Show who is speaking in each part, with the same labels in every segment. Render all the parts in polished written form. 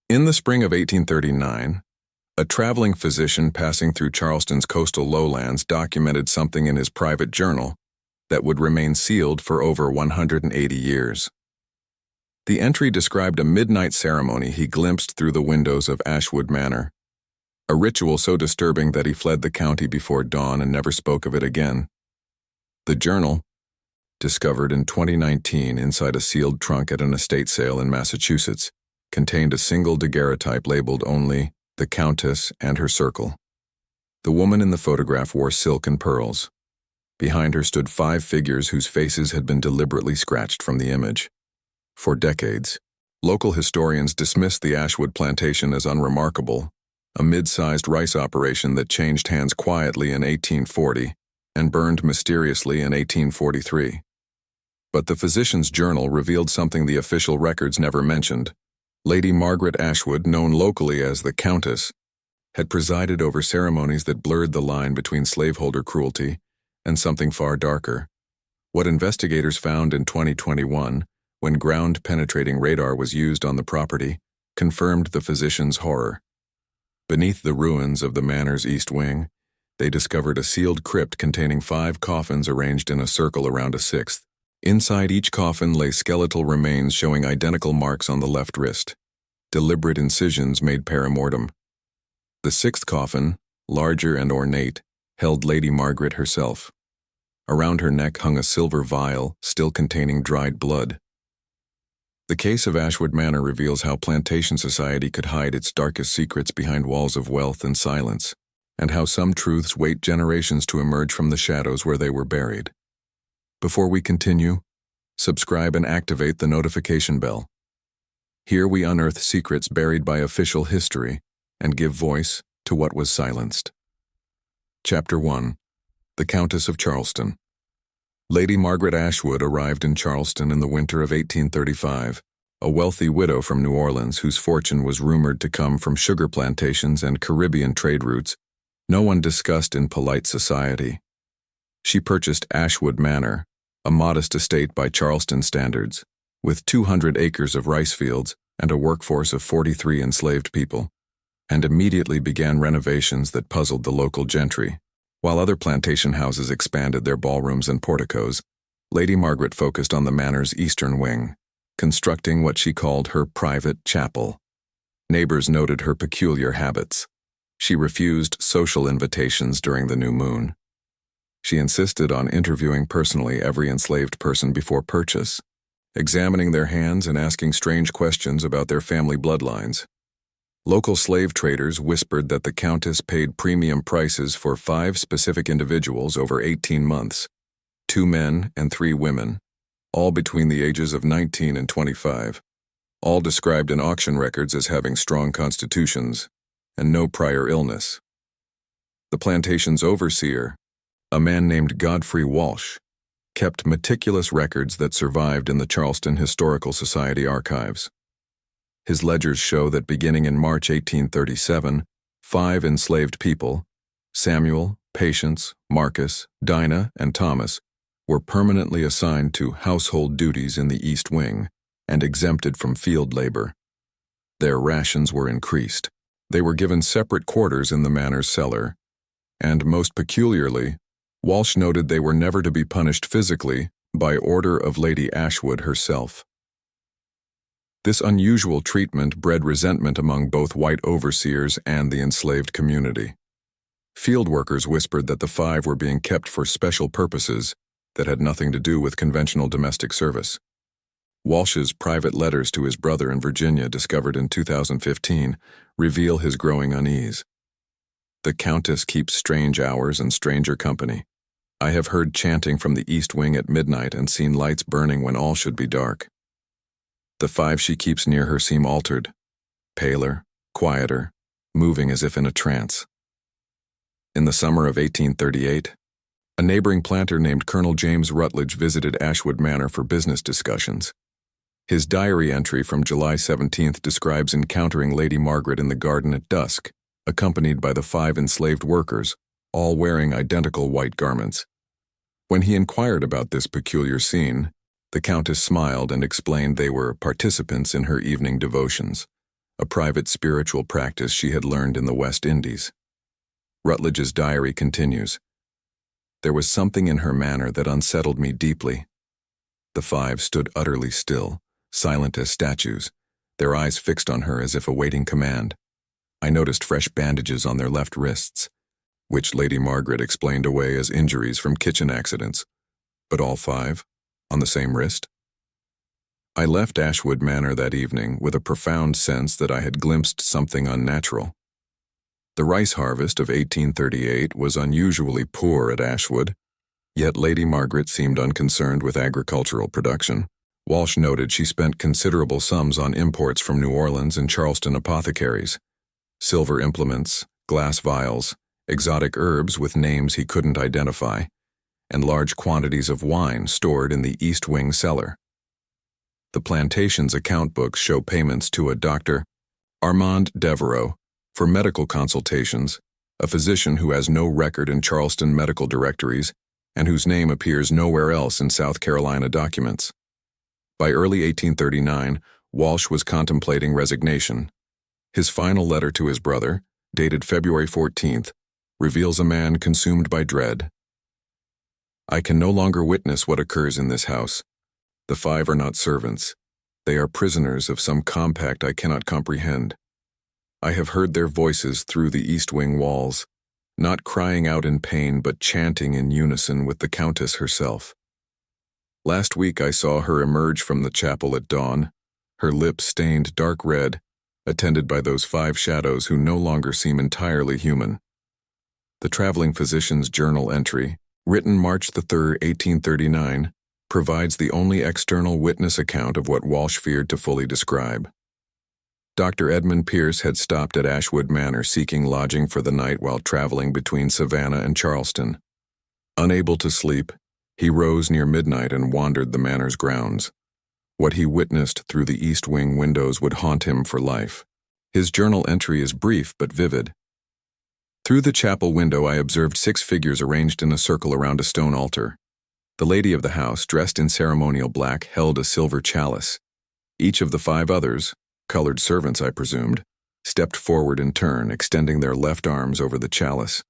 Speaker 1: In the spring of 1839, a traveling physician passing through Charleston's coastal lowlands documented something in his private journal that would remain sealed for over 180 years. The entry described a midnight ceremony he glimpsed through the windows of Ashwood Manor, a ritual so disturbing that he fled the county before dawn and never spoke of it again. The journal, discovered in 2019 inside a sealed trunk at an estate sale in Massachusetts, contained a single daguerreotype labeled only "The Countess and Her Circle." The woman in the photograph wore silk and pearls. Behind her stood 5 figures whose faces had been deliberately scratched from the image. For decades, local historians dismissed the Ashwood plantation as unremarkable, a mid-sized rice operation that changed hands quietly in 1840 and burned mysteriously in 1843. But the physician's journal revealed something the official records never mentioned. Lady Margaret Ashwood, known locally as the Countess, had presided over ceremonies that blurred the line between slaveholder cruelty and something far darker. What investigators found in 2021, when ground-penetrating radar was used on the property, confirmed the physician's horror. Beneath the ruins of the manor's east wing, they discovered a sealed crypt containing 5 coffins arranged in a circle around a 6th. Inside each coffin lay skeletal remains showing identical marks on the left wrist, deliberate incisions made perimortem. The 6th coffin, larger and ornate, held Lady Margaret herself. Around her neck hung a silver vial, still containing dried blood. The case of Ashwood Manor reveals how plantation society could hide its darkest secrets behind walls of wealth and silence, and how some truths wait generations to emerge from the shadows where they were buried. Before we continue, subscribe and activate the notification bell. Here we unearth secrets buried by official history and give voice to what was silenced. Chapter 1. The Countess of Charleston. Lady Margaret Ashwood arrived in Charleston in the winter of 1835, a wealthy widow from New Orleans whose fortune was rumored to come from sugar plantations and Caribbean trade routes, no one discussed in polite society. She purchased Ashwood Manor, a modest estate by Charleston standards, with 200 acres of rice fields and a workforce of 43 enslaved people, and immediately began renovations that puzzled the local gentry. While other plantation houses expanded their ballrooms and porticos, Lady Margaret focused on the manor's eastern wing, constructing what she called her private chapel. Neighbors noted her peculiar habits. She refused social invitations during the new moon. She insisted on interviewing personally every enslaved person before purchase, examining their hands and asking strange questions about their family bloodlines. Local slave traders whispered that the Countess paid premium prices for 5 specific individuals over 18 months, 2 men and 3 women, all between the ages of 19 and 25, all described in auction records as having strong constitutions and no prior illness. The plantation's overseer, a man named Godfrey Walsh, kept meticulous records that survived in the Charleston Historical Society archives. His ledgers show that beginning in March 1837, 5 enslaved people, Samuel, Patience, Marcus, Dinah, and Thomas, were permanently assigned to household duties in the East Wing and exempted from field labor. Their rations were increased. They were given separate quarters in the manor's cellar, and most peculiarly, Walsh noted they were never to be punished physically by order of Lady Ashwood herself. This unusual treatment bred resentment among both white overseers and the enslaved community. Field workers whispered that the 5 were being kept for special purposes that had nothing to do with conventional domestic service. Walsh's private letters to his brother in Virginia, discovered in 2015, reveal his growing unease. The Countess keeps strange hours and stranger company. I have heard chanting from the East Wing at midnight and seen lights burning when all should be dark. The 5 she keeps near her seem altered, paler, quieter, moving as if in a trance. In the summer of 1838, a neighboring planter named Colonel James Rutledge visited Ashwood Manor for business discussions. His diary entry from July 17th describes encountering Lady Margaret in the garden at dusk, accompanied by the 5 enslaved workers, all wearing identical white garments. When he inquired about this peculiar scene, the Countess smiled and explained they were participants in her evening devotions, a private spiritual practice she had learned in the West Indies. Rutledge's diary continues. There was something in her manner that unsettled me deeply. The five stood utterly still, silent as statues, their eyes fixed on her as if awaiting command. I noticed fresh bandages on their left wrists, which Lady Margaret explained away as injuries from kitchen accidents. But all five, on the same wrist? I left Ashwood Manor that evening with a profound sense that I had glimpsed something unnatural. The rice harvest of 1838 was unusually poor at Ashwood, yet Lady Margaret seemed unconcerned with agricultural production. Walsh noted she spent considerable sums on imports from New Orleans and Charleston apothecaries, silver implements, glass vials, exotic herbs with names he couldn't identify, and large quantities of wine stored in the East Wing cellar. The plantation's account books show payments to a Dr. Armand Devereaux for medical consultations, a physician who has no record in Charleston medical directories and whose name appears nowhere else in South Carolina documents. By early 1839, Walsh was contemplating resignation. His final letter to his brother, dated February 14th, reveals a man consumed by dread. I can no longer witness what occurs in this house. The five are not servants. They are prisoners of some compact I cannot comprehend. I have heard their voices through the East Wing walls, not crying out in pain but chanting in unison with the Countess herself. Last week I saw her emerge from the chapel at dawn, her lips stained dark red, attended by those five shadows who no longer seem entirely human. The traveling physician's journal entry, written March 3, 1839, provides the only external witness account of what Walsh feared to fully describe. Dr. Edmund Pierce had stopped at Ashwood Manor seeking lodging for the night while traveling between Savannah and Charleston. Unable to sleep, he rose near midnight and wandered the manor's grounds. What he witnessed through the East Wing windows would haunt him for life. His journal entry is brief but vivid. Through the chapel window I observed 6 figures arranged in a circle around a stone altar. The lady of the house, dressed in ceremonial black, held a silver chalice. Each of the 5 others, colored servants I presumed, stepped forward in turn, extending their left arms over the chalice.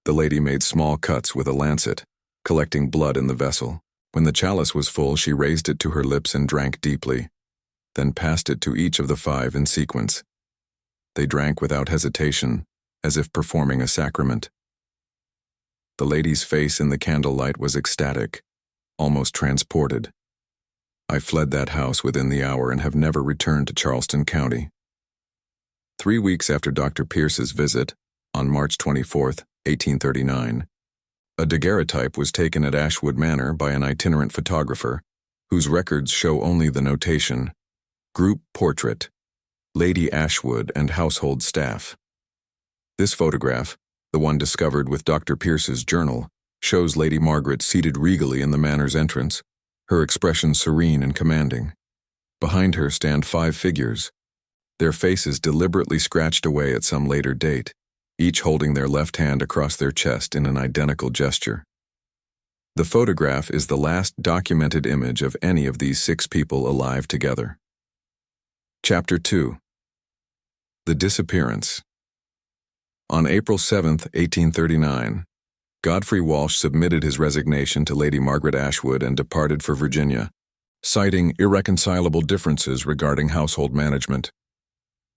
Speaker 1: The lady made small cuts with a lancet, collecting blood in the vessel. When the chalice was full, she raised it to her lips and drank deeply, then passed it to each of the 5 in sequence. They drank without hesitation, as if performing a sacrament. The lady's face in the candlelight was ecstatic, almost transported. I fled that house within the hour and have never returned to Charleston County. 3 weeks after Dr. Pierce's visit, on March 24, 1839, a daguerreotype was taken at Ashwood Manor by an itinerant photographer, whose records show only the notation, Group Portrait, Lady Ashwood and Household Staff. This photograph, the one discovered with Dr. Pierce's journal, shows Lady Margaret seated regally in the manor's entrance, her expression serene and commanding. Behind her stand 5 figures, their faces deliberately scratched away at some later date, each holding their left hand across their chest in an identical gesture. The photograph is the last documented image of any of these 6 people alive together. Chapter 2. The Disappearance. On April 7, 1839, Godfrey Walsh submitted his resignation to Lady Margaret Ashwood and departed for Virginia, citing irreconcilable differences regarding household management.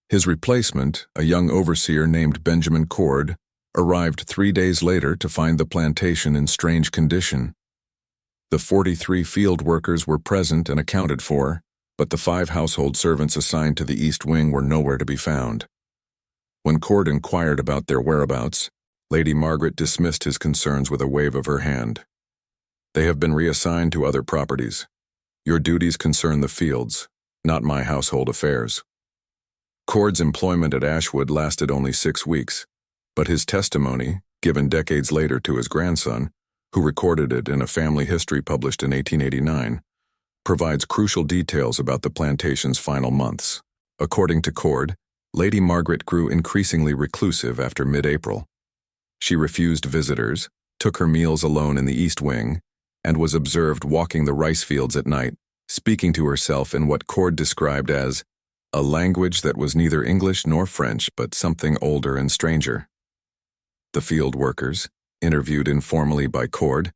Speaker 1: His replacement, a young overseer named Benjamin Cord, arrived 3 days later to find the plantation in strange condition. The 43 field workers were present and accounted for, but the 5 household servants assigned to the East Wing were nowhere to be found. When Cord inquired about their whereabouts, Lady Margaret dismissed his concerns with a wave of her hand. They have been reassigned to other properties. Your duties concern the fields, not my household affairs. Cord's employment at Ashwood lasted only 6 weeks, but his testimony, given decades later to his grandson, who recorded it in a family history published in 1889, provides crucial details about the plantation's final months. According to Cord, Lady Margaret grew increasingly reclusive after mid-April. She refused visitors, took her meals alone in the East Wing, and was observed walking the rice fields at night, speaking to herself in what Cord described as a language that was neither English nor French but something older and stranger. The field workers, interviewed informally by Cord,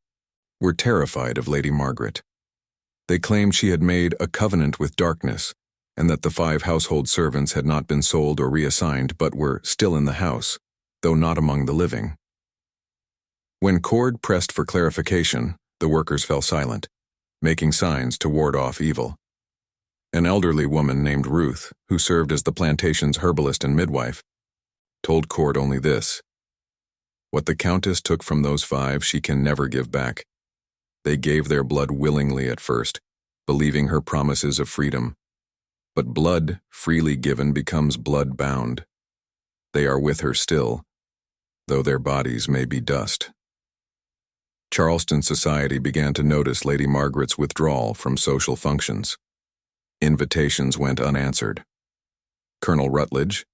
Speaker 1: were terrified of Lady Margaret. They claimed she had made a covenant with darkness, and that the 5 household servants had not been sold or reassigned but were still in the house, though not among the living. When Cord pressed for clarification, the workers fell silent, making signs to ward off evil. An elderly woman named Ruth, who served as the plantation's herbalist and midwife, told Cord only this: "What the Countess took from those 5 she can never give back. They gave their blood willingly at first, believing her promises of freedom. But blood freely given becomes blood bound. They are with her still, though their bodies may be dust." Charleston society began to notice Lady Margaret's withdrawal from social functions. Invitations went unanswered. Colonel Rutledge,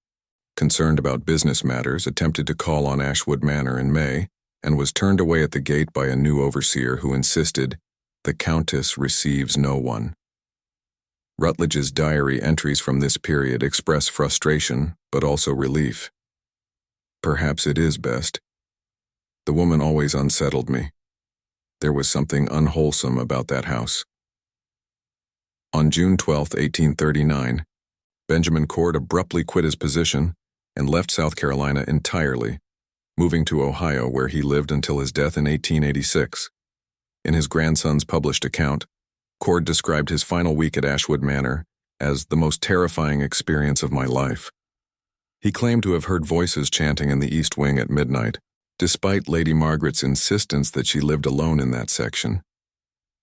Speaker 1: concerned about business matters, attempted to call on Ashwood Manor in May and was turned away at the gate by a new overseer who insisted, "The Countess receives no one." Rutledge's diary entries from this period express frustration, but also relief. "Perhaps it is best. The woman always unsettled me. There was something unwholesome about that house." On June 12, 1839, Benjamin Cord abruptly quit his position and left South Carolina entirely, moving to Ohio, where he lived until his death in 1886. In his grandson's published account, Cord described his final week at Ashwood Manor as the most terrifying experience of my life. He claimed to have heard voices chanting in the East Wing at midnight, despite Lady Margaret's insistence that she lived alone in that section.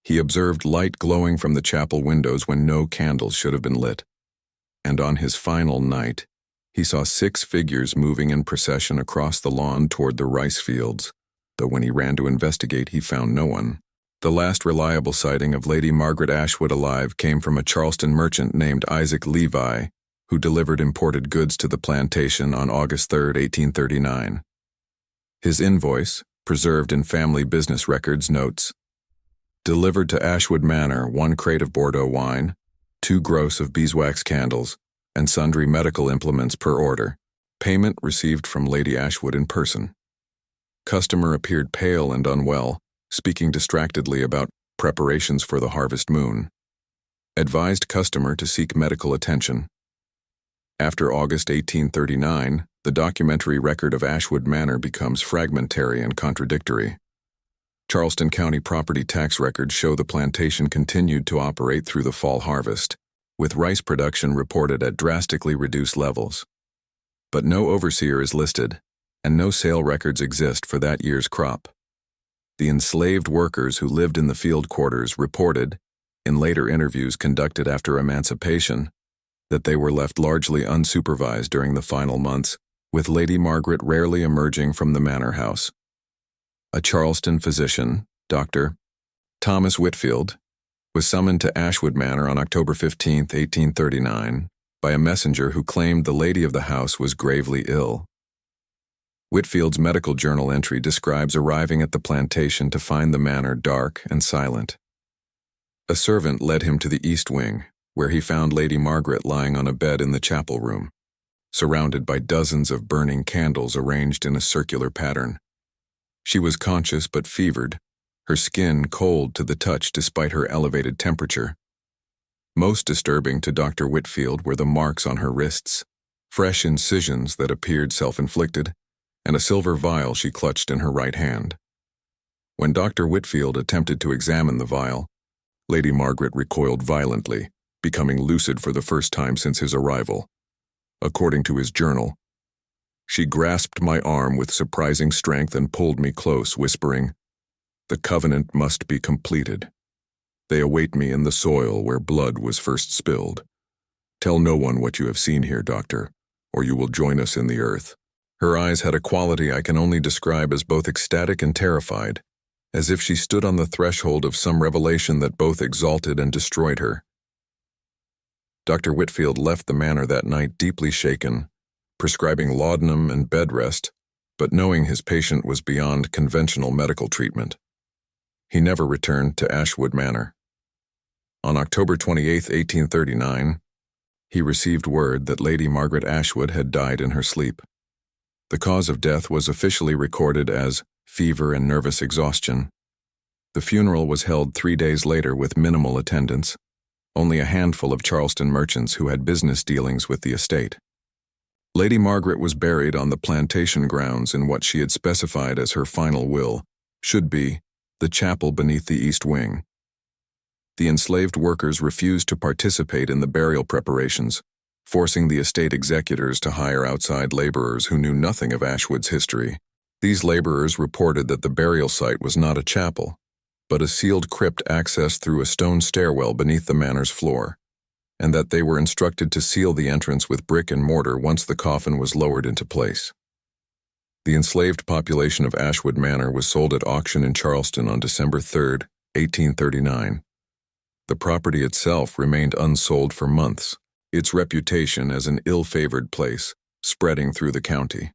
Speaker 1: He observed light glowing from the chapel windows when no candles should have been lit. And on his final night, he saw 6 figures moving in procession across the lawn toward the rice fields, though when he ran to investigate, he found no one. The last reliable sighting of Lady Margaret Ashwood alive came from a Charleston merchant named Isaac Levi, who delivered imported goods to the plantation on August 3, 1839. His invoice, preserved in family business records, notes, "Delivered to Ashwood Manor 1 crate of Bordeaux wine, 2 gross of beeswax candles, and sundry medical implements per order. Payment received from Lady Ashwood in person." Customer appeared pale and unwell, speaking distractedly about preparations for the harvest moon. Advised customer to seek medical attention. After August 1839, the documentary record of Ashwood Manor becomes fragmentary and contradictory. Charleston County property tax records show the plantation continued to operate through the fall harvest, with rice production reported at drastically reduced levels. But no overseer is listed, and no sale records exist for that year's crop. The enslaved workers who lived in the field quarters reported, in later interviews conducted after emancipation, that they were left largely unsupervised during the final months, with Lady Margaret rarely emerging from the manor house. A Charleston physician, Dr. Thomas Whitfield, was summoned to Ashwood Manor on October 15, 1839, by a messenger who claimed the lady of the house was gravely ill. Whitfield's medical journal entry describes arriving at the plantation to find the manor dark and silent. A servant led him to the East Wing, where he found Lady Margaret lying on a bed in the chapel room, surrounded by dozens of burning candles arranged in a circular pattern. She was conscious but fevered, her skin cold to the touch despite her elevated temperature. Most disturbing to Dr. Whitfield were the marks on her wrists, fresh incisions that appeared self-inflicted, and a silver vial she clutched in her right hand. When Dr. Whitfield attempted to examine the vial, Lady Margaret recoiled violently, becoming lucid for the first time since his arrival. According to his journal, "She grasped my arm with surprising strength and pulled me close, whispering, 'The covenant must be completed. They await me in the soil where blood was first spilled. Tell no one what you have seen here, doctor, or you will join us in the earth.'" Her eyes had a quality I can only describe as both ecstatic and terrified, as if she stood on the threshold of some revelation that both exalted and destroyed her. Dr. Whitfield left the manor that night deeply shaken, prescribing laudanum and bed rest, but knowing his patient was beyond conventional medical treatment. He never returned to Ashwood Manor. On October 28, 1839, he received word that Lady Margaret Ashwood had died in her sleep. The cause of death was officially recorded as fever and nervous exhaustion. The funeral was held 3 days later with minimal attendance, only a handful of Charleston merchants who had business dealings with the estate. Lady Margaret was buried on the plantation grounds in what she had specified as her final will should be the chapel beneath the east wing. The enslaved workers refused to participate in the burial preparations, forcing the estate executors to hire outside laborers who knew nothing of Ashwood's history. These laborers reported that the burial site was not a chapel, but a sealed crypt accessed through a stone stairwell beneath the manor's floor, and that they were instructed to seal the entrance with brick and mortar once the coffin was lowered into place. The enslaved population of Ashwood Manor was sold at auction in Charleston on December 3, 1839. The property itself remained unsold for months, its reputation as an ill-favored place spreading through the county.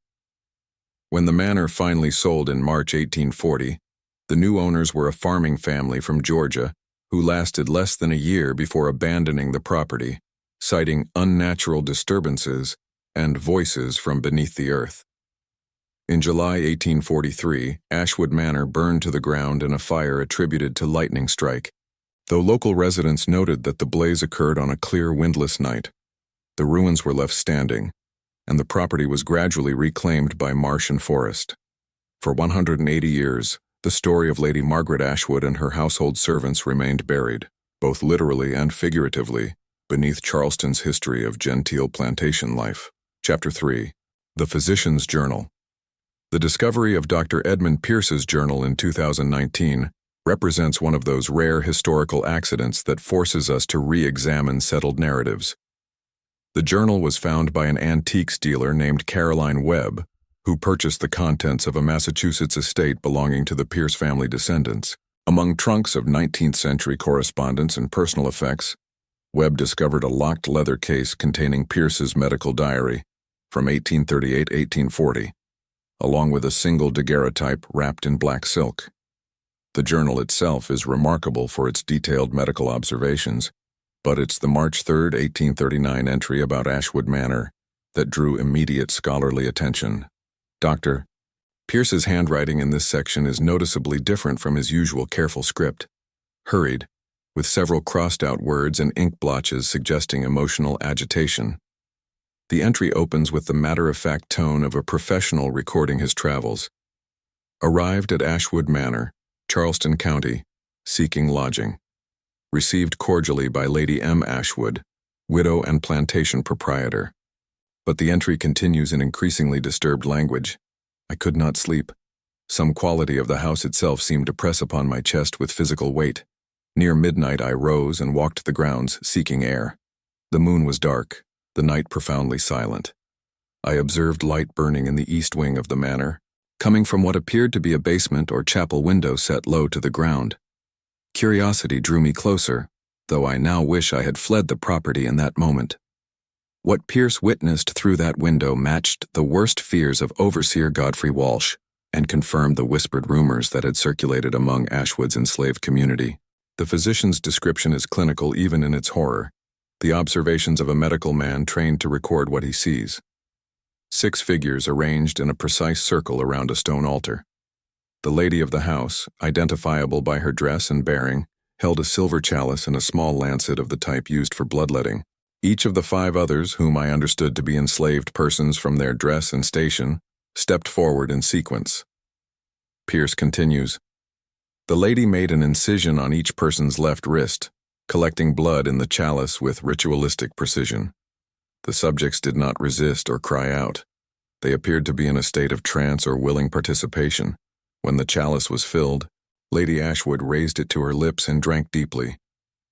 Speaker 1: When the manor finally sold in March 1840, the new owners were a farming family from Georgia who lasted less than a year before abandoning the property, citing unnatural disturbances and voices from beneath the earth. In July 1843, Ashwood Manor burned to the ground in a fire attributed to lightning strike. Though local residents noted that the blaze occurred on a clear, windless night, the ruins were left standing, and the property was gradually reclaimed by marsh and forest. For 180 years, the story of Lady Margaret Ashwood and her household servants remained buried, both literally and figuratively, beneath Charleston's history of genteel plantation life. Chapter 3. The Physician's Journal. The discovery of Dr. Edmund Pierce's journal in 2019 represents one of those rare historical accidents that forces us to re-examine settled narratives. The journal was found by an antiques dealer named Caroline Webb, who purchased the contents of a Massachusetts estate belonging to the Pierce family descendants. Among trunks of 19th-century correspondence and personal effects, Webb discovered a locked leather case containing Pierce's medical diary from 1838-1840, along with a single daguerreotype wrapped in black silk. The journal itself is remarkable for its detailed medical observations, but it's the March 3, 1839 entry about Ashwood Manor that drew immediate scholarly attention. Dr. Pierce's handwriting in this section is noticeably different from his usual careful script, hurried, with several crossed-out words and ink blotches suggesting emotional agitation. The entry opens with the matter-of-fact tone of a professional recording his travels. Arrived at Ashwood Manor, Charleston County, seeking lodging. Received cordially by Lady M. Ashwood, widow and plantation proprietor. But the entry continues in increasingly disturbed language. I could not sleep. Some quality of the house itself seemed to press upon my chest with physical weight. Near midnight I rose and walked the grounds, seeking air. The moon was dark, the night profoundly silent. I observed light burning in the east wing of the manor, coming from what appeared to be a basement or chapel window set low to the ground. Curiosity drew me closer, though I now wish I had fled the property in that moment. What Pierce witnessed through that window matched the worst fears of Overseer Godfrey Walsh and confirmed the whispered rumors that had circulated among Ashwood's enslaved community. The physician's description is clinical even in its horror, the observations of a medical man trained to record what he sees. 6 figures arranged in a precise circle around a stone altar. The lady of the house, identifiable by her dress and bearing, held a silver chalice and a small lancet of the type used for bloodletting. Each of the 5 others, whom I understood to be enslaved persons from their dress and station, stepped forward in sequence. Pierce continues, the lady made an incision on each person's left wrist, collecting blood in the chalice with ritualistic precision. The subjects did not resist or cry out. They appeared to be in a state of trance or willing participation. When the chalice was filled, Lady Ashwood raised it to her lips and drank deeply.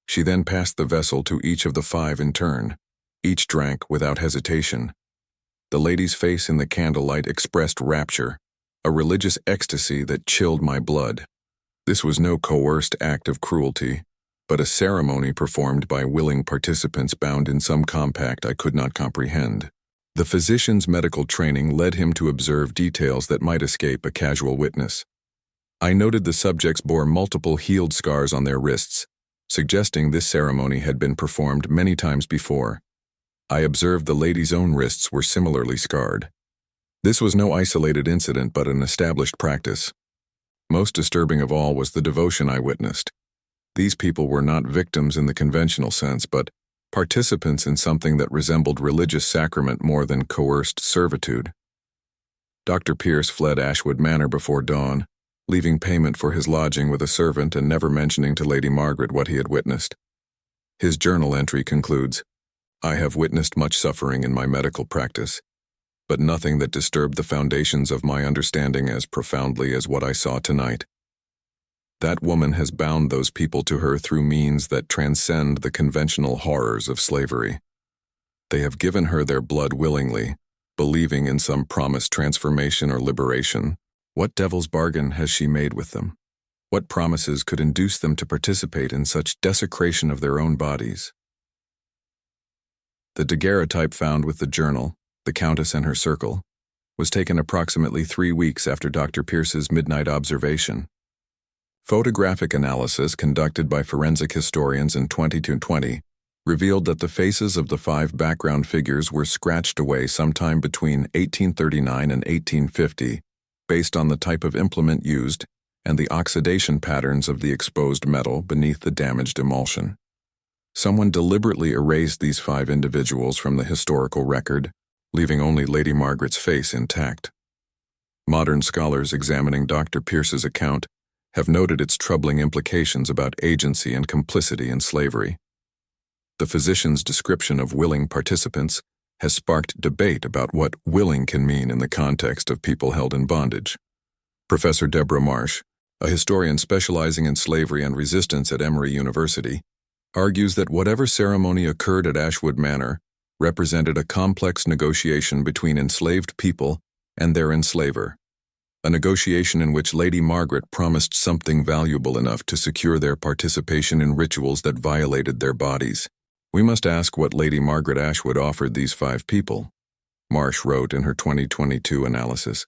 Speaker 1: She then passed the vessel to each of the 5 in turn. Each drank without hesitation. The lady's face in the candlelight expressed rapture, a religious ecstasy that chilled my blood. This was no coerced act of cruelty, but a ceremony performed by willing participants bound in some compact I could not comprehend. The physician's medical training led him to observe details that might escape a casual witness. I noted the subjects bore multiple healed scars on their wrists, suggesting this ceremony had been performed many times before. I observed the lady's own wrists were similarly scarred. This was no isolated incident but an established practice. Most disturbing of all was the devotion I witnessed. These people were not victims in the conventional sense, but participants in something that resembled religious sacrament more than coerced servitude. Dr. Pierce fled Ashwood Manor before dawn, leaving payment for his lodging with a servant and never mentioning to Lady Margaret what he had witnessed. His journal entry concludes, "I have witnessed much suffering in my medical practice, but nothing that disturbed the foundations of my understanding as profoundly as what I saw tonight. That woman has bound those people to her through means that transcend the conventional horrors of slavery. They have given her their blood willingly, believing in some promised transformation or liberation. What devil's bargain has she made with them? What promises could induce them to participate in such desecration of their own bodies?" The daguerreotype found with the journal, The Countess and Her Circle, was taken approximately 3 weeks after Dr. Pierce's midnight observation. Photographic analysis conducted by forensic historians in 2020 revealed that the faces of the 5 background figures were scratched away sometime between 1839 and 1850, based on the type of implement used and the oxidation patterns of the exposed metal beneath the damaged emulsion. Someone deliberately erased these 5 individuals from the historical record, leaving only Lady Margaret's face intact. Modern scholars examining Dr. Pierce's account have noted its troubling implications about agency and complicity in slavery. The physician's description of willing participants has sparked debate about what willing can mean in the context of people held in bondage. Professor Deborah Marsh, a historian specializing in slavery and resistance at Emory University, argues that whatever ceremony occurred at Ashwood Manor represented a complex negotiation between enslaved people and their enslaver, a negotiation in which Lady Margaret promised something valuable enough to secure their participation in rituals that violated their bodies. We must ask what Lady Margaret Ashwood offered these 5 people. Marsh wrote in her 2022 analysis,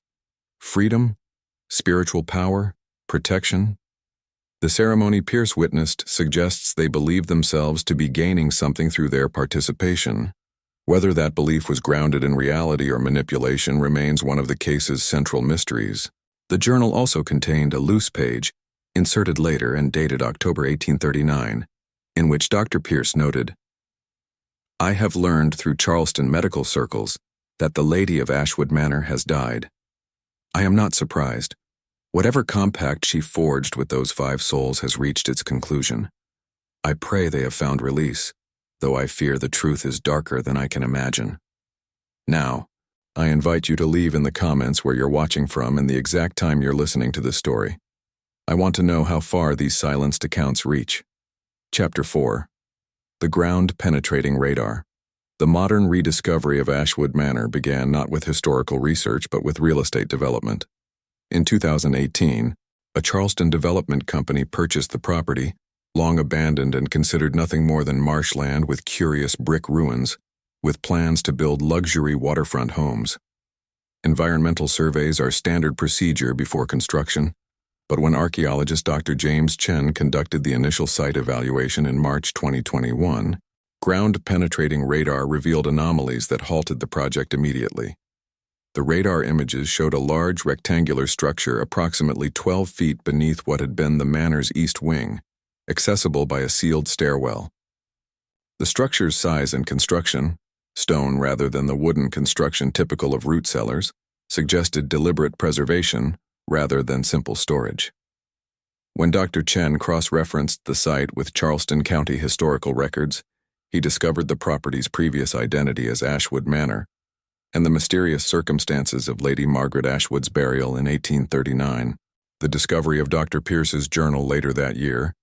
Speaker 1: "Freedom, spiritual power, protection." The ceremony Pierce witnessed suggests they believed themselves to be gaining something through their participation. Whether that belief was grounded in reality or manipulation remains one of the case's central mysteries. The journal also contained a loose page, inserted later and dated October 1839, in which Dr. Pierce noted, "I have learned through Charleston medical circles that the lady of Ashwood Manor has died. I am not surprised. Whatever compact she forged with those 5 souls has reached its conclusion. I pray they have found release, though I fear the truth is darker than I can imagine." Now, I invite you to leave in the comments where you're watching from and the exact time you're listening to this story. I want to know how far these silenced accounts reach. Chapter 4. The Ground-Penetrating Radar. The modern rediscovery of Ashwood Manor began not with historical research but with real estate development. In 2018, a Charleston development company purchased the property, long abandoned and considered nothing more than marshland with curious brick ruins, with plans to build luxury waterfront homes. Environmental surveys are standard procedure before construction, but when archaeologist Dr. James Chen conducted the initial site evaluation in March 2021, ground-penetrating radar revealed anomalies that halted the project immediately. The radar images showed a large rectangular structure approximately 12 feet beneath what had been the manor's east wing, accessible by a sealed stairwell. The structure's size and construction, stone rather than the wooden construction typical of root cellars, suggested deliberate preservation rather than simple storage. When Dr. Chen cross-referenced the site with Charleston County historical records, he discovered the property's previous identity as Ashwood Manor and the mysterious circumstances of Lady Margaret Ashwood's burial in 1839. The discovery of Dr. Pierce's journal later that year,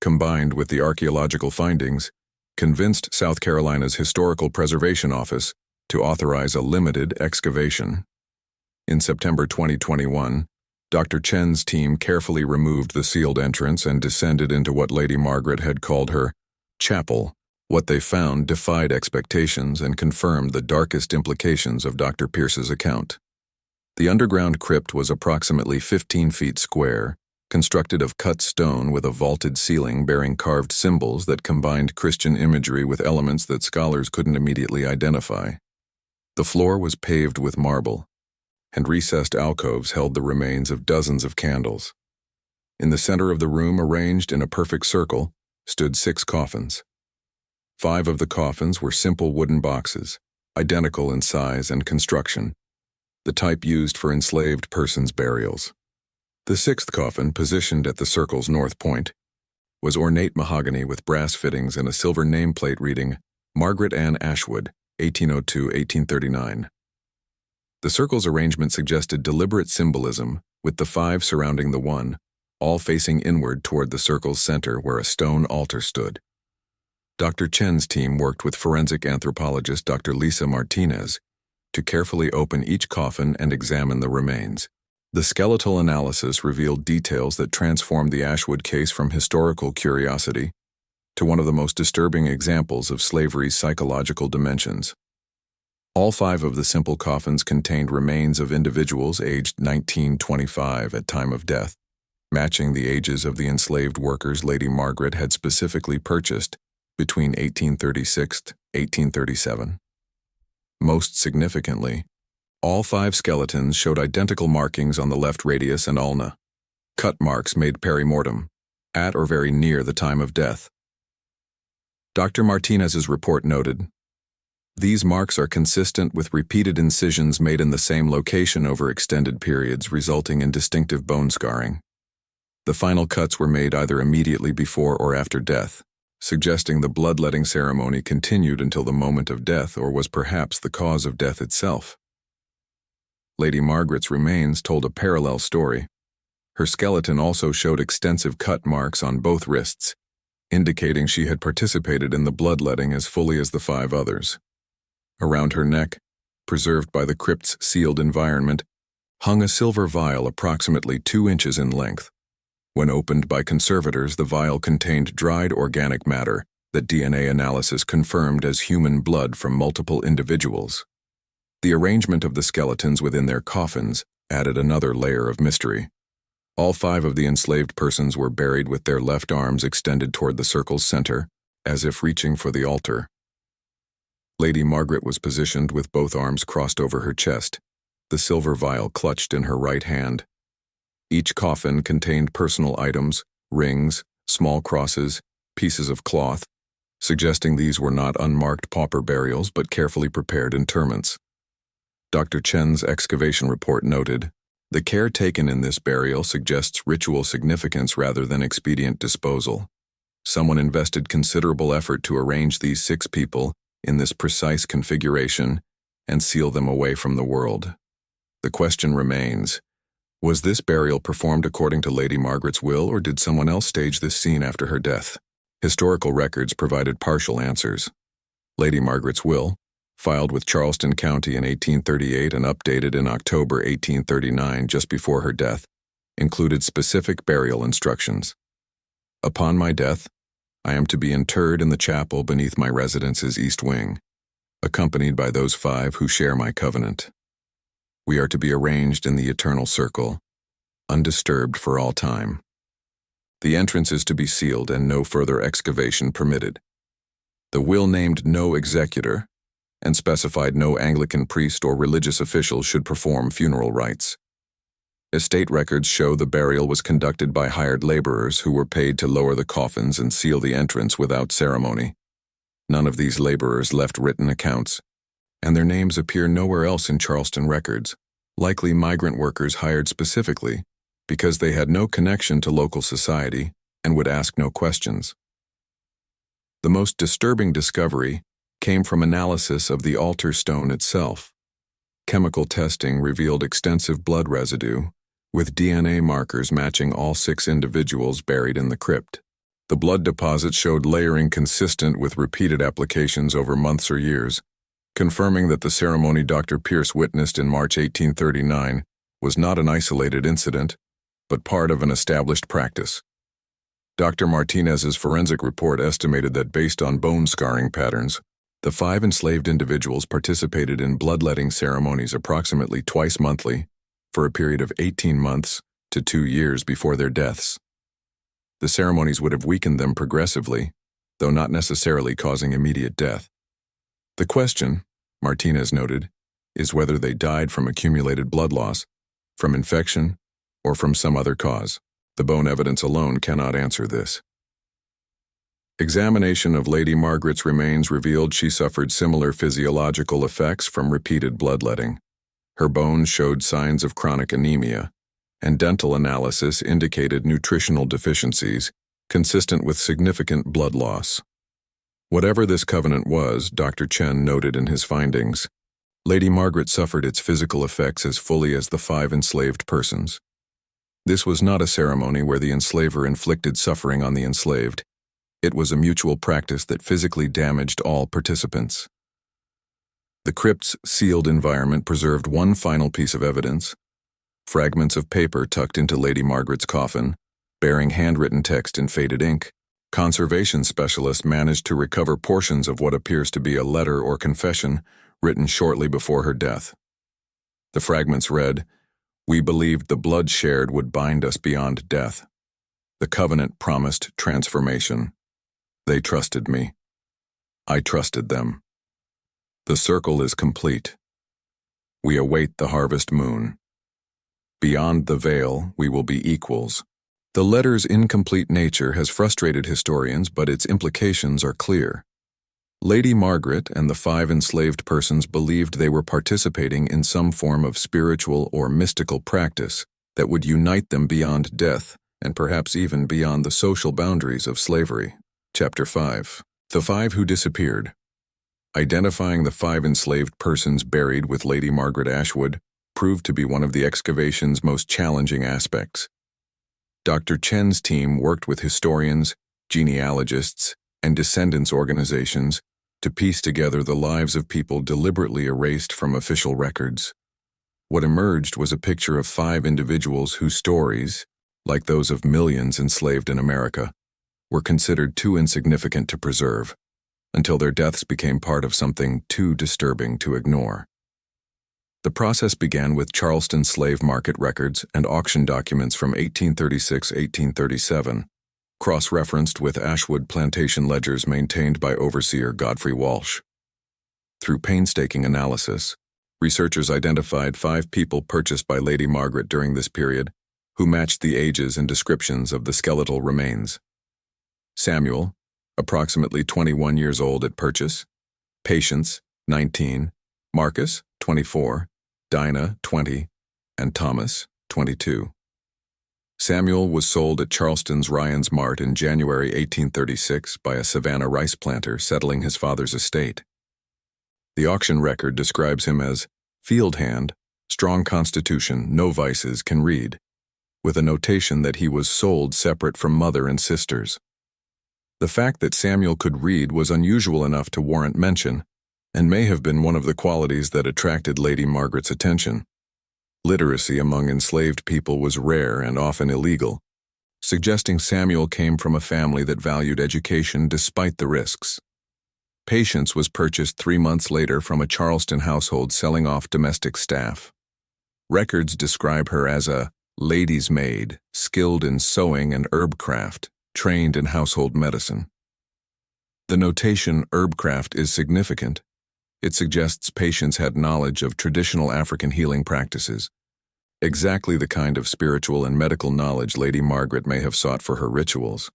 Speaker 1: combined with the archaeological findings, convinced South Carolina's Historical Preservation Office to authorize a limited excavation. In September 2021, Dr. Chen's team carefully removed the sealed entrance and descended into what Lady Margaret had called her chapel. What they found defied expectations and confirmed the darkest implications of Dr. Pierce's account. The underground crypt was approximately 15 feet square, constructed of cut stone with a vaulted ceiling bearing carved symbols that combined Christian imagery with elements that scholars couldn't immediately identify. The floor was paved with marble, and recessed alcoves held the remains of dozens of candles. In the center of the room, arranged in a perfect circle, stood 6 coffins. 5 of the coffins were simple wooden boxes, identical in size and construction, the type used for enslaved persons' burials. The 6th coffin, positioned at the circle's north point, was ornate mahogany with brass fittings and a silver nameplate reading, Margaret Ann Ashwood, 1802-1839. The circle's arrangement suggested deliberate symbolism, with the 5 surrounding the one, all facing inward toward the circle's center where a stone altar stood. Dr. Chen's team worked with forensic anthropologist Dr. Lisa Martinez to carefully open each coffin and examine the remains. The skeletal analysis revealed details that transformed the Ashwood case from historical curiosity to one of the most disturbing examples of slavery's psychological dimensions. All 5 of the simple coffins contained remains of individuals aged 19-25 at time of death, matching the ages of the enslaved workers Lady Margaret had specifically purchased between 1836 to 1837. Most significantly, all 5 skeletons showed identical markings on the left radius and ulna, cut marks made peri-mortem, at or very near the time of death. Dr. Martinez's report noted, "These marks are consistent with repeated incisions made in the same location over extended periods, resulting in distinctive bone scarring. The final cuts were made either immediately before or after death, suggesting the bloodletting ceremony continued until the moment of death or was perhaps the cause of death itself." Lady Margaret's remains told a parallel story. Her skeleton also showed extensive cut marks on both wrists, indicating she had participated in the bloodletting as fully as the 5 others. Around her neck, preserved by the crypt's sealed environment, hung a silver vial approximately 2 inches in length. When opened by conservators, the vial contained dried organic matter that DNA analysis confirmed as human blood from multiple individuals. The arrangement of the skeletons within their coffins added another layer of mystery. All 5 of the enslaved persons were buried with their left arms extended toward the circle's center, as if reaching for the altar. Lady Margaret was positioned with both arms crossed over her chest, the silver vial clutched in her right hand. Each coffin contained personal items, rings, small crosses, pieces of cloth, suggesting these were not unmarked pauper burials but carefully prepared interments. Dr. Chen's excavation report noted, "The care taken in this burial suggests ritual significance rather than expedient disposal. Someone invested considerable effort to arrange these 6 people in this precise configuration and seal them away from the world. The question remains, was this burial performed according to Lady Margaret's will, or did someone else stage this scene after her death?" Historical records provided partial answers. Lady Margaret's will, filed with Charleston County in 1838 and updated in October 1839 just before her death, included specific burial instructions. "Upon my death, I am to be interred in the chapel beneath my residence's east wing, accompanied by those 5 who share my covenant. We are to be arranged in the eternal circle, undisturbed for all time. The entrance is to be sealed and no further excavation permitted. The will named no executor and specified no Anglican priest or religious official should perform funeral rites. Estate records show the burial was conducted by hired laborers who were paid to lower the coffins and seal the entrance without ceremony. None of these laborers left written accounts, and their names appear nowhere else in Charleston records, likely migrant workers hired specifically because they had no connection to local society and would ask no questions." The most disturbing discovery came from analysis of the altar stone itself. Chemical testing revealed extensive blood residue, with DNA markers matching all 6 individuals buried in the crypt. The blood deposits showed layering consistent with repeated applications over months or years, confirming that the ceremony Dr. Pierce witnessed in March 1839 was not an isolated incident, but part of an established practice. Dr. Martinez's forensic report estimated that based on bone scarring patterns, the 5 enslaved individuals participated in bloodletting ceremonies approximately twice monthly for a period of 18 months to 2 years before their deaths. The ceremonies would have weakened them progressively, though not necessarily causing immediate death. The question, Martinez noted, is whether they died from accumulated blood loss, from infection, or from some other cause. The bone evidence alone cannot answer this. Examination of Lady Margaret's remains revealed she suffered similar physiological effects from repeated bloodletting. Her bones showed signs of chronic anemia, and dental analysis indicated nutritional deficiencies consistent with significant blood loss. Whatever this covenant was, Dr. Chen noted in his findings, Lady Margaret suffered its physical effects as fully as the 5 enslaved persons. This was not a ceremony where the enslaver inflicted suffering on the enslaved. It was a mutual practice that physically damaged all participants. The crypt's sealed environment preserved one final piece of evidence: fragments of paper tucked into Lady Margaret's coffin, bearing handwritten text in faded ink. Conservation specialists managed to recover portions of what appears to be a letter or confession written shortly before her death. The fragments read, "We believed the blood shared would bind us beyond death. The covenant promised transformation. They trusted me. I trusted them. The circle is complete. We await the harvest moon. Beyond the veil, we will be equals." The letter's incomplete nature has frustrated historians, but its implications are clear. Lady Margaret and the 5 enslaved persons believed they were participating in some form of spiritual or mystical practice that would unite them beyond death and perhaps even beyond the social boundaries of slavery. Chapter 5. The 5 who disappeared. Identifying the 5 enslaved persons buried with Lady Margaret Ashwood proved to be one of the excavation's most challenging aspects. Dr. Chen's team worked with historians, genealogists, and descendants organizations to piece together the lives of people deliberately erased from official records. What emerged was a picture of 5 individuals whose stories, like those of millions enslaved in America, were considered too insignificant to preserve, until their deaths became part of something too disturbing to ignore. The process began with Charleston slave market records and auction documents from 1836-1837, cross-referenced with Ashwood plantation ledgers maintained by overseer Godfrey Walsh. Through painstaking analysis, researchers identified 5 people purchased by Lady Margaret during this period who matched the ages and descriptions of the skeletal remains. Samuel, approximately 21 years old at purchase; Patience, 19, Marcus, 24, Dinah, 20, and Thomas, 22. Samuel was sold at Charleston's Ryan's Mart in January 1836 by a Savannah rice planter settling his father's estate. The auction record describes him as field hand, strong constitution, no vices, can read, with a notation that he was sold separate from mother and sisters. The fact that Samuel could read was unusual enough to warrant mention, and may have been one of the qualities that attracted Lady Margaret's attention. Literacy among enslaved people was rare and often illegal, suggesting Samuel came from a family that valued education despite the risks. Patience was purchased 3 months later from a Charleston household selling off domestic staff. Records describe her as a lady's maid, skilled in sewing and herbcraft, trained in household medicine. The notation herbcraft is significant. It suggests Patience had knowledge of traditional African healing practices, exactly the kind of spiritual and medical knowledge Lady Margaret may have sought for her rituals.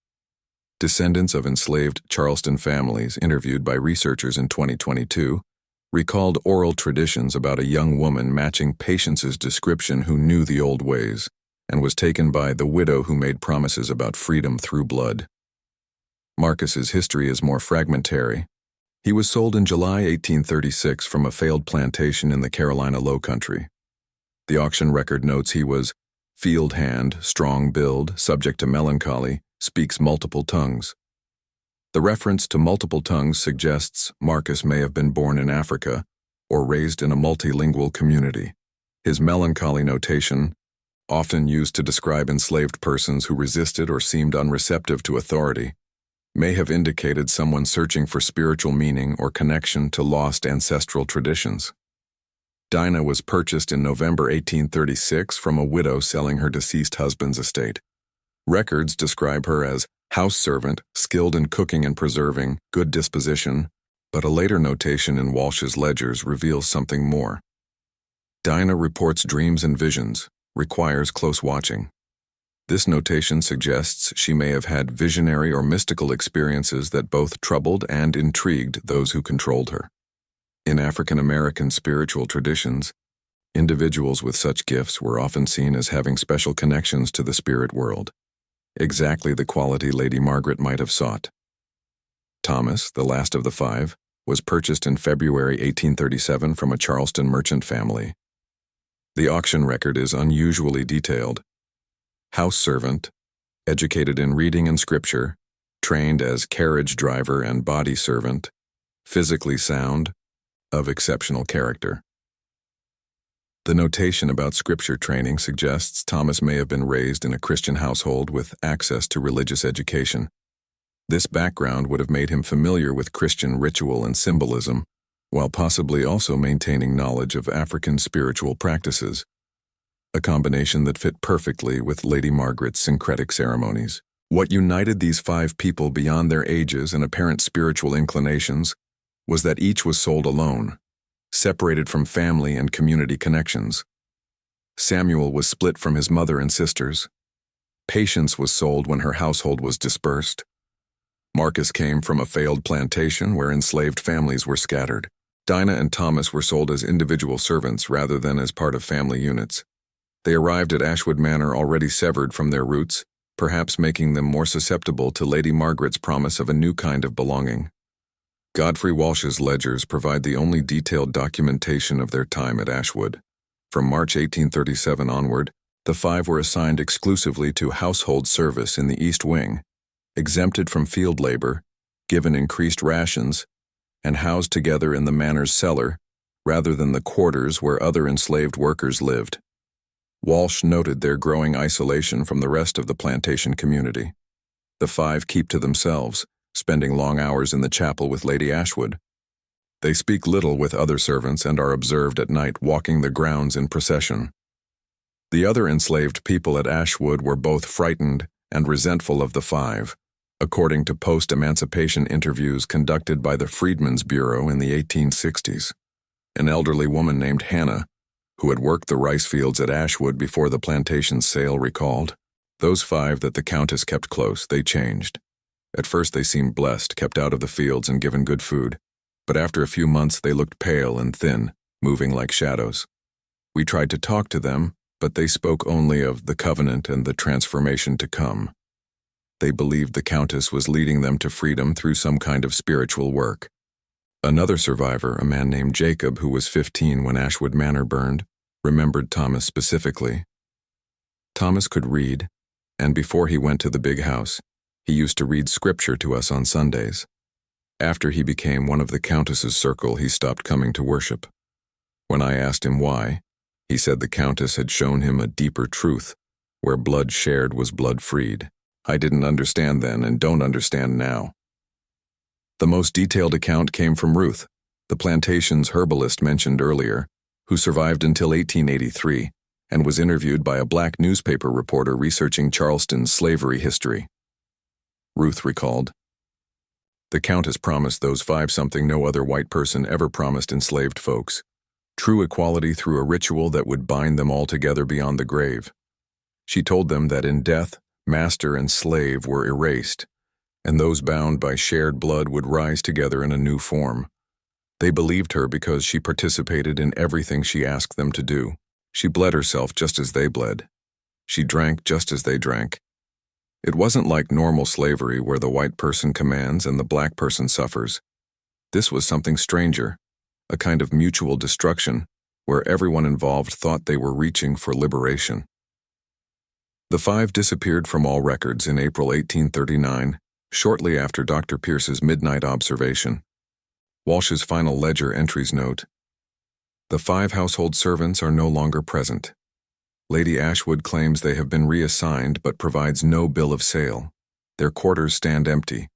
Speaker 1: Descendants of enslaved Charleston families interviewed by researchers in 2022 recalled oral traditions about a young woman matching Patience's description who knew the old ways and was taken by the widow who made promises about freedom through blood. Marcus's history is more fragmentary. He was sold in July 1836 from a failed plantation in the Carolina Lowcountry. The auction record notes he was field hand, strong build, subject to melancholy, speaks multiple tongues. The reference to multiple tongues suggests Marcus may have been born in Africa or raised in a multilingual community. His melancholy notation, often used to describe enslaved persons who resisted or seemed unreceptive to authority, may have indicated someone searching for spiritual meaning or connection to lost ancestral traditions. Dinah was purchased in November 1836 from a widow selling her deceased husband's estate. Records describe her as house servant, skilled in cooking and preserving, good disposition, but a later notation in Walsh's ledgers reveals something more. Dinah reports dreams and visions, requires close watching. This notation suggests she may have had visionary or mystical experiences that both troubled and intrigued those who controlled her. In African American spiritual traditions, individuals with such gifts were often seen as having special connections to the spirit world, exactly the quality Lady Margaret might have sought. Thomas, the last of the five, was purchased in February 1837 from a Charleston merchant family. The auction record is unusually detailed. House servant, educated in reading and scripture, trained as carriage driver and body servant, physically sound, of exceptional character. The notation about scripture training suggests Thomas may have been raised in a Christian household with access to religious education. This background would have made him familiar with Christian ritual and symbolism, while possibly also maintaining knowledge of African spiritual practices, a combination that fit perfectly with Lady Margaret's syncretic ceremonies. What united these five people beyond their ages and apparent spiritual inclinations was that each was sold alone, separated from family and community connections. Samuel was split from his mother and sisters. Patience was sold when her household was dispersed. Marcus came from a failed plantation where enslaved families were scattered. Dinah and Thomas were sold as individual servants rather than as part of family units. They arrived at Ashwood Manor already severed from their roots, perhaps making them more susceptible to Lady Margaret's promise of a new kind of belonging. Godfrey Walsh's ledgers provide the only detailed documentation of their time at Ashwood. From March 1837 onward, the five were assigned exclusively to household service in the East Wing, exempted from field labor, given increased rations, and housed together in the manor's cellar, rather than the quarters where other enslaved workers lived. Walsh noted their growing isolation from the rest of the plantation community. The five keep to themselves, spending long hours in the chapel with Lady Ashwood. They speak little with other servants and are observed at night walking the grounds in procession. The other enslaved people at Ashwood were both frightened and resentful of the five, according to post-emancipation interviews conducted by the Freedmen's Bureau in the 1860s. An elderly woman named Hannah, who had worked the rice fields at Ashwood before the plantation's sale, recalled, "Those five that the Countess kept close, they changed. At first they seemed blessed, kept out of the fields and given good food, but after a few months they looked pale and thin, moving like shadows. We tried to talk to them, but they spoke only of the covenant and the transformation to come. They believed the Countess was leading them to freedom through some kind of spiritual work." Another survivor, a man named Jacob, who was 15 when Ashwood Manor burned, remembered Thomas specifically. Thomas could read, and before he went to the big house, he used to read scripture to us on Sundays. After he became one of the Countess's circle, he stopped coming to worship. When I asked him why, he said the Countess had shown him a deeper truth, where blood shared was blood freed. I didn't understand then and don't understand now. The most detailed account came from Ruth, the plantation's herbalist mentioned earlier, who survived until 1883 and was interviewed by a black newspaper reporter researching Charleston's slavery history. Ruth recalled, "The Countess promised those five something no other white person ever promised enslaved folks, true equality through a ritual that would bind them all together beyond the grave. She told them that in death, master and slave were erased, and those bound by shared blood would rise together in a new form. They believed her because she participated in everything she asked them to do. She bled herself just as they bled. She drank just as they drank. It wasn't like normal slavery where the white person commands and the black person suffers. This was something stranger, a kind of mutual destruction where everyone involved thought they were reaching for liberation." The five disappeared from all records in April 1839, shortly after Dr. Pierce's midnight observation. Walsh's final ledger entries note, "The five household servants are no longer present. Lady Ashwood claims they have been reassigned but provides no bill of sale. Their quarters stand empty.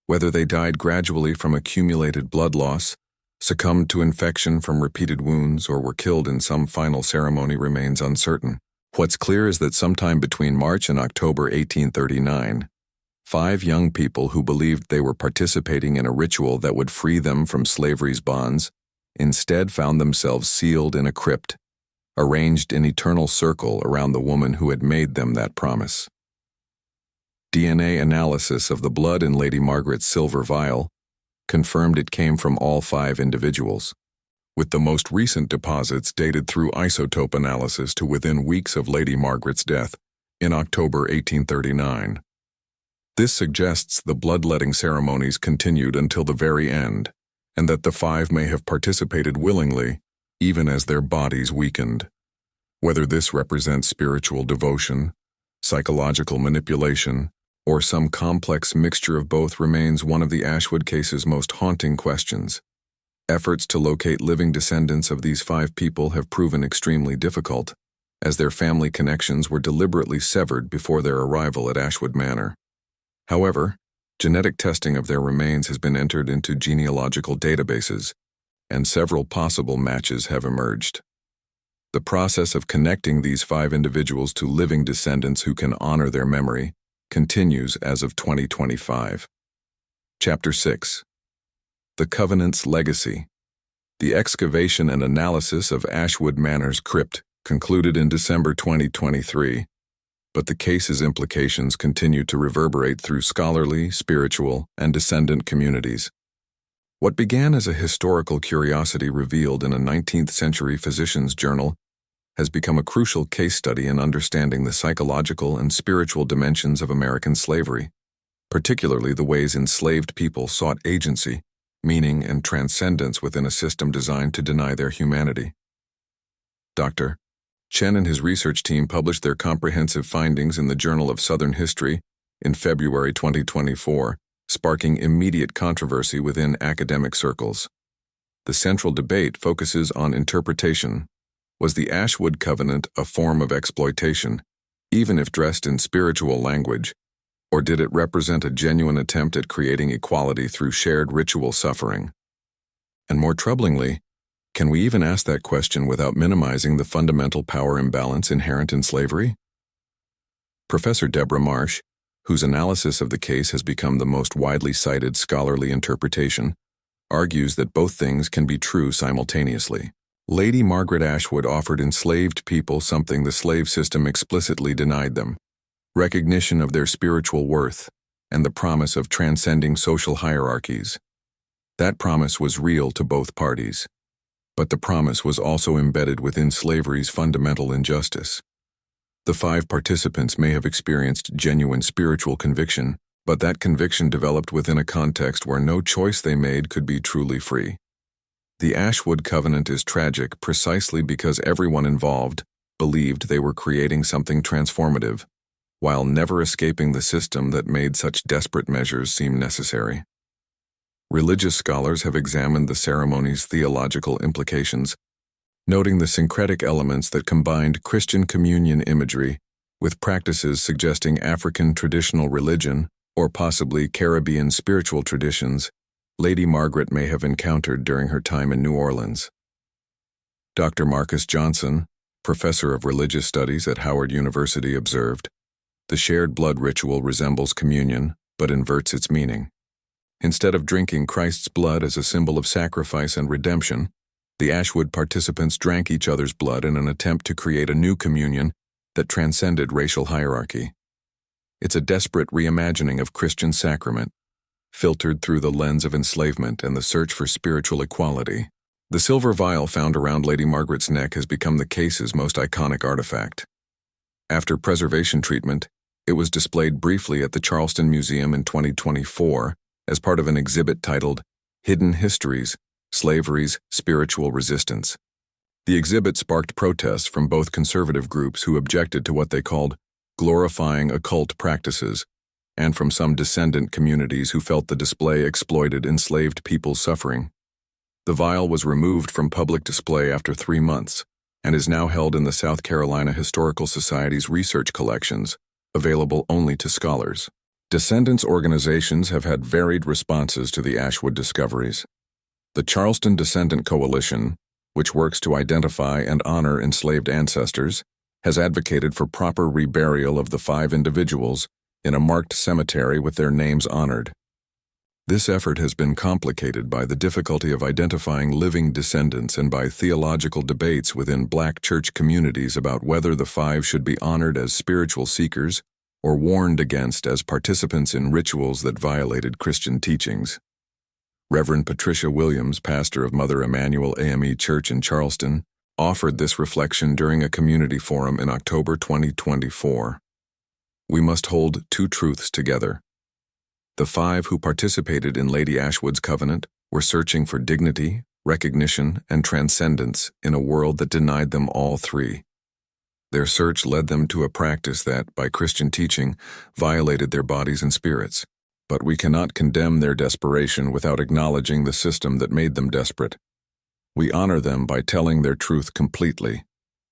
Speaker 1: Whether they died gradually from accumulated blood loss succumbed to infection from repeated wounds, or were killed in some final ceremony remains uncertain. What's clear is that sometime between March and October 1839, 5 young people who believed they were participating in a ritual that would free them from slavery's bonds instead found themselves sealed in a crypt, arranged in eternal circle around the woman who had made them that promise. DNA analysis of the blood in Lady Margaret's silver vial confirmed it came from all 5 individuals, with the most recent deposits dated through isotope analysis to within weeks of Lady Margaret's death in October 1839. This suggests the bloodletting ceremonies continued until the very end, and that the 5 may have participated willingly, even as their bodies weakened. Whether this represents spiritual devotion, psychological manipulation, or some complex mixture of both remains one of the Ashwood case's most haunting questions. Efforts to locate living descendants of these 5 people have proven extremely difficult, as their family connections were deliberately severed before their arrival at Ashwood Manor. However, genetic testing of their remains has been entered into genealogical databases, and several possible matches have emerged. The process of connecting these 5 individuals to living descendants who can honor their memory continues as of 2025. Chapter 6. The Covenant's Legacy. The excavation and analysis of Ashwood Manor's crypt concluded in December 2023, but the case's implications continue to reverberate through scholarly, spiritual, and descendant communities. What began as a historical curiosity revealed in a 19th-century physician's journal has become a crucial case study in understanding the psychological and spiritual dimensions of American slavery, particularly the ways enslaved people sought agency, meaning, and transcendence within a system designed to deny their humanity. Dr. Chen and his research team published their comprehensive findings in the Journal of Southern History in February 2024, sparking immediate controversy within academic circles. The central debate focuses on interpretation. Was the Ashwood Covenant a form of exploitation, even if dressed in spiritual language, or did it represent a genuine attempt at creating equality through shared ritual suffering? And more troublingly, can we even ask that question without minimizing the fundamental power imbalance inherent in slavery? Professor Deborah Marsh, whose analysis of the case has become the most widely cited scholarly interpretation, argues that both things can be true simultaneously. Lady Margaret Ashwood offered enslaved people something the slave system explicitly denied them: recognition of their spiritual worth and the promise of transcending social hierarchies. That promise was real to both parties, but the promise was also embedded within slavery's fundamental injustice. The 5 participants may have experienced genuine spiritual conviction, but that conviction developed within a context where no choice they made could be truly free. The Ashwood Covenant is tragic precisely because everyone involved believed they were creating something transformative, while never escaping the system that made such desperate measures seem necessary. Religious scholars have examined the ceremony's theological implications, noting the syncretic elements that combined Christian communion imagery with practices suggesting African traditional religion or possibly Caribbean spiritual traditions Lady Margaret may have encountered during her time in New Orleans. Dr. Marcus Johnson, professor of religious studies at Howard University, observed, "The shared blood ritual resembles communion, but inverts its meaning. Instead of drinking Christ's blood as a symbol of sacrifice and redemption, the Ashwood participants drank each other's blood in an attempt to create a new communion that transcended racial hierarchy. It's a desperate reimagining of Christian sacrament, filtered through the lens of enslavement and the search for spiritual equality." The silver vial found around Lady Margaret's neck has become the case's most iconic artifact. After preservation treatment, it was displayed briefly at the Charleston Museum in 2024 as part of an exhibit titled Hidden Histories: Slavery's Spiritual Resistance. The exhibit sparked protests from both conservative groups who objected to what they called glorifying occult practices, and from some descendant communities who felt the display exploited enslaved people's suffering. The vial was removed from public display after 3 months and is now held in the South Carolina Historical Society's research collections, available only to scholars. Descendants organizations have had varied responses to the Ashwood discoveries. The Charleston Descendant Coalition, which works to identify and honor enslaved ancestors, has advocated for proper reburial of the 5 individuals in a marked cemetery with their names honored. This effort has been complicated by the difficulty of identifying living descendants and by theological debates within Black church communities about whether the 5 should be honored as spiritual seekers or warned against as participants in rituals that violated Christian teachings. Reverend Patricia Williams, pastor of Mother Emanuel AME Church in Charleston, offered this reflection during a community forum in October 2024. We must hold 2 truths together. The 5 who participated in Lady Ashwood's covenant were searching for dignity, recognition, and transcendence in a world that denied them all 3. Their search led them to a practice that, by Christian teaching, violated their bodies and spirits. But we cannot condemn their desperation without acknowledging the system that made them desperate. We honor them by telling their truth completely,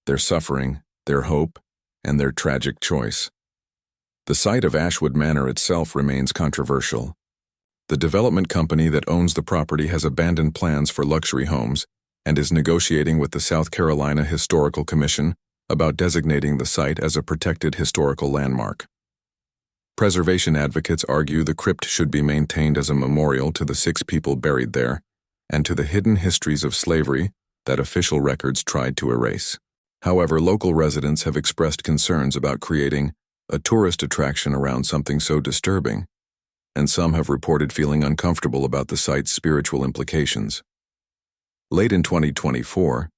Speaker 1: their suffering, their hope, and their tragic choice. The site of Ashwood Manor itself remains controversial. The development company that owns the property has abandoned plans for luxury homes and is negotiating with the South Carolina Historical Commission about designating the site as a protected historical landmark. Preservation advocates argue the crypt should be maintained as a memorial to the 6 people buried there and to the hidden histories of slavery that official records tried to erase. However, local residents have expressed concerns about creating a tourist attraction around something so disturbing, and some have reported feeling uncomfortable about the site's spiritual implications. Late in 2024,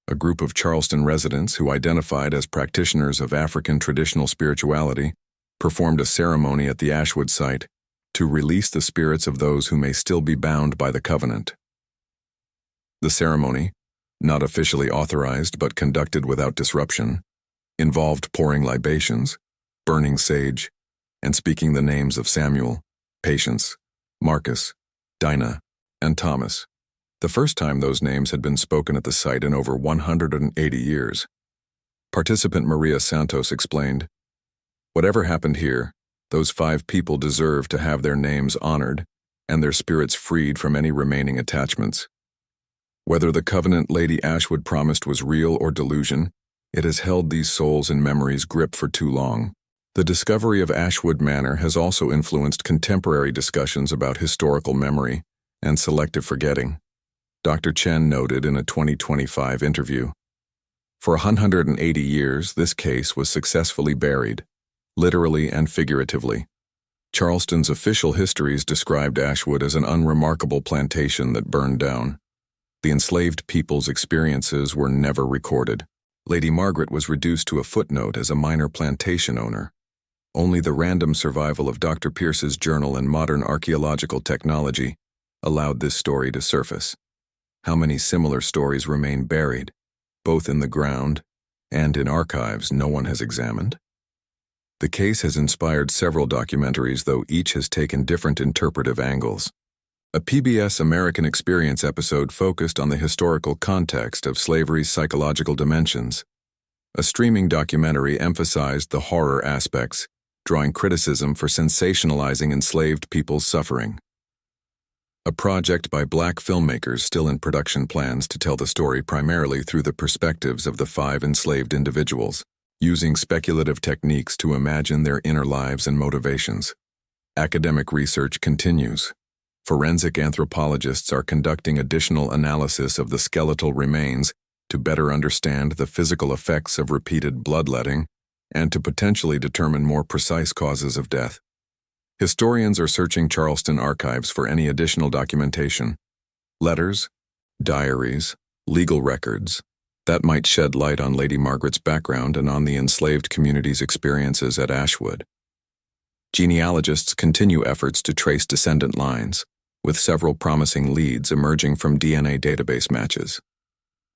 Speaker 1: a group of Charleston residents who identified as practitioners of African traditional spirituality performed a ceremony at the Ashwood site to release the spirits of those who may still be bound by the covenant. The ceremony, not officially authorized but conducted without disruption, involved pouring libations, burning sage, and speaking the names of Samuel, Patience, Marcus, Dinah, and Thomas, the first time those names had been spoken at the site in over 180 years. Participant Maria Santos explained, "Whatever happened here, those 5 people deserve to have their names honored and their spirits freed from any remaining attachments. Whether the covenant Lady Ashwood promised was real or delusion, it has held these souls in memory's grip for too long." The discovery of Ashwood Manor has also influenced contemporary discussions about historical memory and selective forgetting. Dr. Chen noted in a 2025 interview, "For 180 years, this case was successfully buried, literally and figuratively. Charleston's official histories described Ashwood as an unremarkable plantation that burned down. The enslaved people's experiences were never recorded. Lady Margaret was reduced to a footnote as a minor plantation owner. Only the random survival of Dr. Pierce's journal and modern archaeological technology allowed this story to surface. How many similar stories remain buried, both in the ground and in archives no one has examined? The case has inspired several documentaries, though each has taken different interpretive angles. A PBS American Experience episode focused on the historical context of slavery's psychological dimensions. A streaming documentary emphasized the horror aspects, drawing criticism for sensationalizing enslaved people's suffering. A project by Black filmmakers still in production plans to tell the story primarily through the perspectives of the 5 enslaved individuals, using speculative techniques to imagine their inner lives and motivations. Academic research continues. Forensic anthropologists are conducting additional analysis of the skeletal remains to better understand the physical effects of repeated bloodletting and to potentially determine more precise causes of death. Historians are searching Charleston archives for any additional documentation, letters, diaries, legal records, that might shed light on Lady Margaret's background and on the enslaved community's experiences at Ashwood. Genealogists continue efforts to trace descendant lines, with several promising leads emerging from DNA database matches.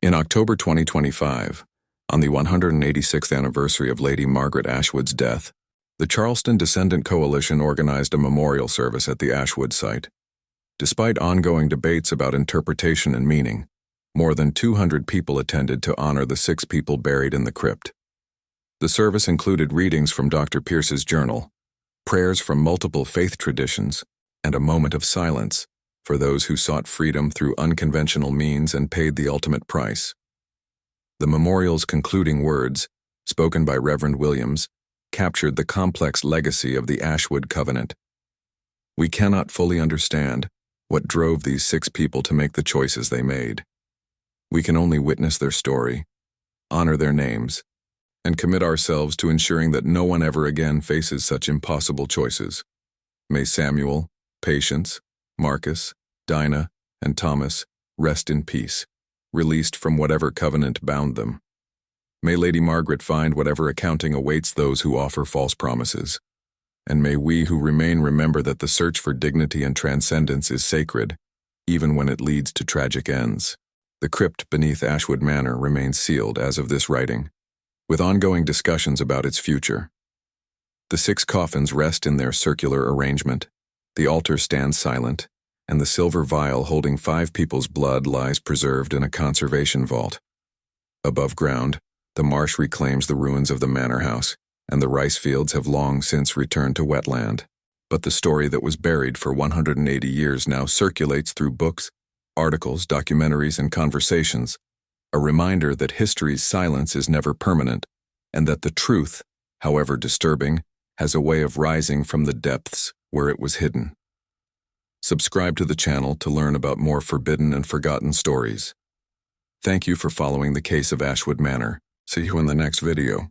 Speaker 1: In October 2025, on the 186th anniversary of Lady Margaret Ashwood's death, the Charleston Descendant Coalition organized a memorial service at the Ashwood site. Despite ongoing debates about interpretation and meaning, more than 200 people attended to honor the 6 people buried in the crypt. The service included readings from Dr. Pierce's journal, prayers from multiple faith traditions, and a moment of silence for those who sought freedom through unconventional means and paid the ultimate price. The memorial's concluding words, spoken by Reverend Williams, captured the complex legacy of the Ashwood Covenant. We cannot fully understand what drove these 6 people to make the choices they made. We can only witness their story, honor their names, and commit ourselves to ensuring that no one ever again faces such impossible choices. May Samuel, Patience, Marcus, Dinah, and Thomas rest in peace, released from whatever covenant bound them. May Lady Margaret find whatever accounting awaits those who offer false promises. And may we who remain remember that the search for dignity and transcendence is sacred, even when it leads to tragic ends. The crypt beneath Ashwood Manor remains sealed as of this writing, with ongoing discussions about its future. The 6 coffins rest in their circular arrangement, the altar stands silent, and the silver vial holding 5 people's blood lies preserved in a conservation vault. Above ground, the marsh reclaims the ruins of the manor house, and the rice fields have long since returned to wetland. But the story that was buried for 180 years now circulates through books, articles, documentaries, and conversations, a reminder that history's silence is never permanent, and that the truth, however disturbing, has a way of rising from the depths where it was hidden. Subscribe to the channel to learn about more forbidden and forgotten stories. Thank you for following the case of Ashwood Manor. See you in the next video.